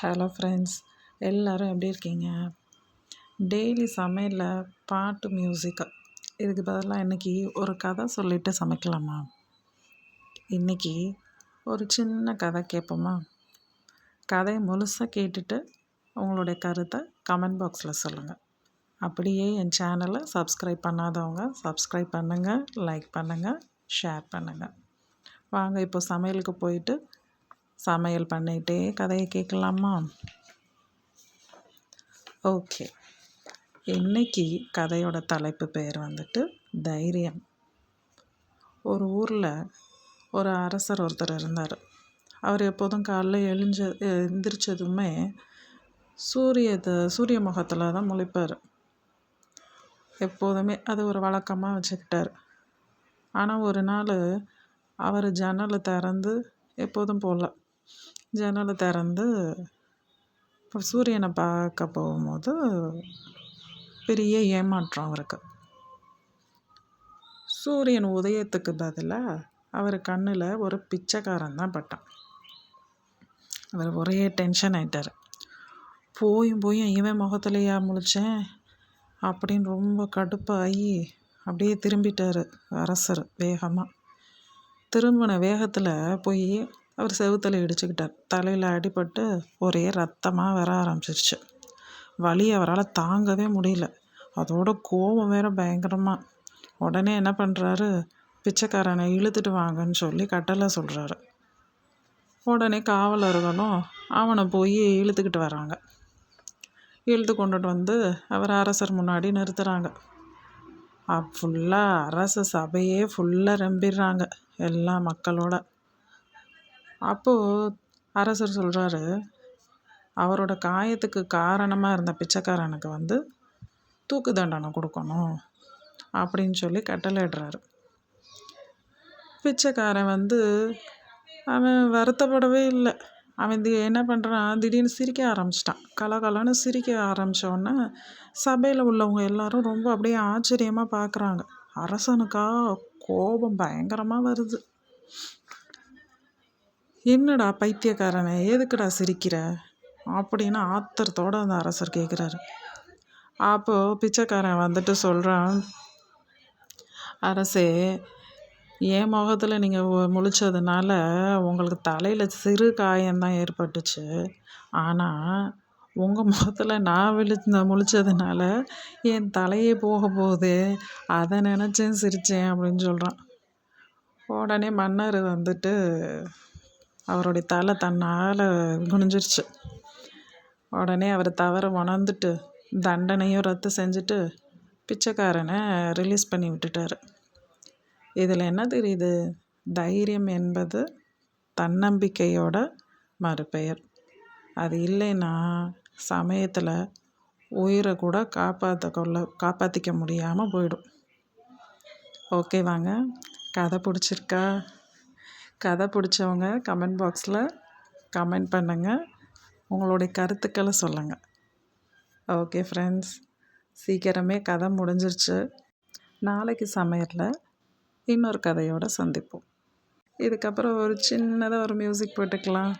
Hello friends, எல்லோரும் எப்படி இருக்கீங்க? டெய்லி சமையலில் பாட்டு, மியூசிக் இதுக்கு பதிலாக இன்றைக்கி ஒரு கதை சொல்லிவிட்டு சமைக்கலாமா? இன்றைக்கி ஒரு சின்ன கதை கேட்போமா? கதையை முழுசாக கேட்டுட்டு உங்களுடைய கருத்தை கமெண்ட் பாக்ஸில் சொல்லுங்கள். அப்படியே என் சேனலை சப்ஸ்கிரைப் பண்ணாதவங்க சப்ஸ்கிரைப் பண்ணுங்கள், லைக் பண்ணுங்கள், ஷேர் பண்ணுங்கள். வாங்க இப்போ சமையலுக்கு போயிட்டு சமையல் பண்ணிகிட்டே கதையை கேட்கலாமா? ஓகே, இன்னைக்கு கதையோட தலைப்பு பேர் தைரியம். ஒரு ஊரில் ஒரு அரசர் ஒருத்தர் இருந்தார். அவர் எப்போதும் காலைல எந்திரிச்சதுமே சூரிய முகத்தில் தான் முழிப்பார். எப்போதுமே அது ஒரு வழக்கமாக வச்சுக்கிட்டார். ஆனால் ஒரு நாள் அவர் ஜன்னலை திறந்து எப்போதும் போகல ஜன்னலை திறந்து இப்போ சூரியனை பார்க்க போகும்போது பெரிய ஏமாற்றம் அவருக்கு. சூரியன் உதயத்துக்கு பதிலாக அவர் கண்ணில் ஒரு பிச்சைக்காரன் தான் பட்டான். அவர் ஒரே டென்ஷன் ஆகிட்டார். போயும் இவன் முகத்துலையா முழிச்சேன் அப்படின்னு ரொம்ப கடுப்பாகி அப்படியே திரும்பிட்டார் அரசர் வேகமாக. திரும்பின வேகத்தில் போய் அவர் செவுத்தில் இடிச்சுக்கிட்டார். தலையில் அடிபட்டு ஒரே ரத்தமாக வர ஆரம்பிச்சிருச்சு. வலி அவரால் தாங்கவே முடியல. அதோட கோபம் வேற பயங்கரமாக. உடனே என்ன பண்ணுறாரு, பிச்சைக்காரனை இழுத்துட்டு வாங்கன்னு சொல்லி கட்டளை சொல்கிறாரு. உடனே காவலர்களும் அவனை போய் இழுத்துக்கிட்டு வராங்க. இழுத்து கொண்டுட்டு வந்து அவர் அரசர் முன்னாடி நிறுத்துகிறாங்க. ஃபுல்லாக அரச சபையே ஃபுல்லாக நம்பிடுறாங்க எல்லா மக்களோட. அப்போது அரசர் சொல்கிறாரு, அவரோட காயத்துக்கு காரணமாக இருந்த பிச்சைக்காரனுக்கு தூக்கு தண்டனை கொடுக்கணும் அப்படின்னு சொல்லி கட்டளையிடுறாரு. பிச்சைக்காரன் அவன் வருத்தப்படவே இல்லை. அவன் என்ன பண்ணுறான், திடீர்னு சிரிக்க ஆரம்பிச்சிட்டான். கலகலன்னு சிரிக்க ஆரம்பித்தோடனே சபையில் உள்ளவங்க எல்லாரும் ரொம்ப அப்படியே ஆச்சரியமாக பார்க்குறாங்க. அரசனுக்கா கோபம் பயங்கரமாக வருது. என்னடா பைத்தியக்காரனை, எதுக்குடா சிரிக்கிற அப்படின்னு ஆத்திரத்தோடு அந்த அரசர் கேட்குறாரு. அப்போது பிச்சைக்காரன் சொல்கிறான், அரசே, என் முகத்தில் நீங்கள் முழிச்சதுனால உங்களுக்கு தலையில் சிறு காயம்தான் ஏற்பட்டுச்சு. ஆனால் உங்கள் முகத்தில் நான் முழிச்சதுனால என் தலையே போக போகுது, அதை நினச்சேன் சிரித்தேன் அப்படின்னு சொல்கிறான். உடனே மன்னர் அவருடைய தலை தன்னால் குனிஞ்சிருச்சு. உடனே அவர் தவற உணர்ந்துட்டு தண்டனையும் ரத்து செஞ்சுட்டு பிச்சைக்காரனை ரிலீஸ் பண்ணி விட்டுட்டார். இதில் என்ன தெரியுது, தைரியம் என்பது தன்னம்பிக்கையோட மறுபெயர். அது இல்லைன்னா சமயத்தில் உயிரை கூட காப்பாற்றிக்க முடியாமல் போயிடும். ஓகே, வாங்க, கதை பிடிச்சிருக்கா? கதை பிடிச்சவங்க கமெண்ட் பாக்ஸில் கமெண்ட் பண்ணுங்கள், உங்களுடைய கருத்துக்களை சொல்லுங்கள். ஓகே ஃப்ரெண்ட்ஸ், சீக்கிரமே கதை முடிஞ்சிருச்சு. நாளைக்கு சமையலில் இன்னொரு கதையோடு சந்திப்போம். இதுக்கப்புறம் ஒரு சின்னதாக ஒரு மியூசிக் போட்டுக்கலாம்.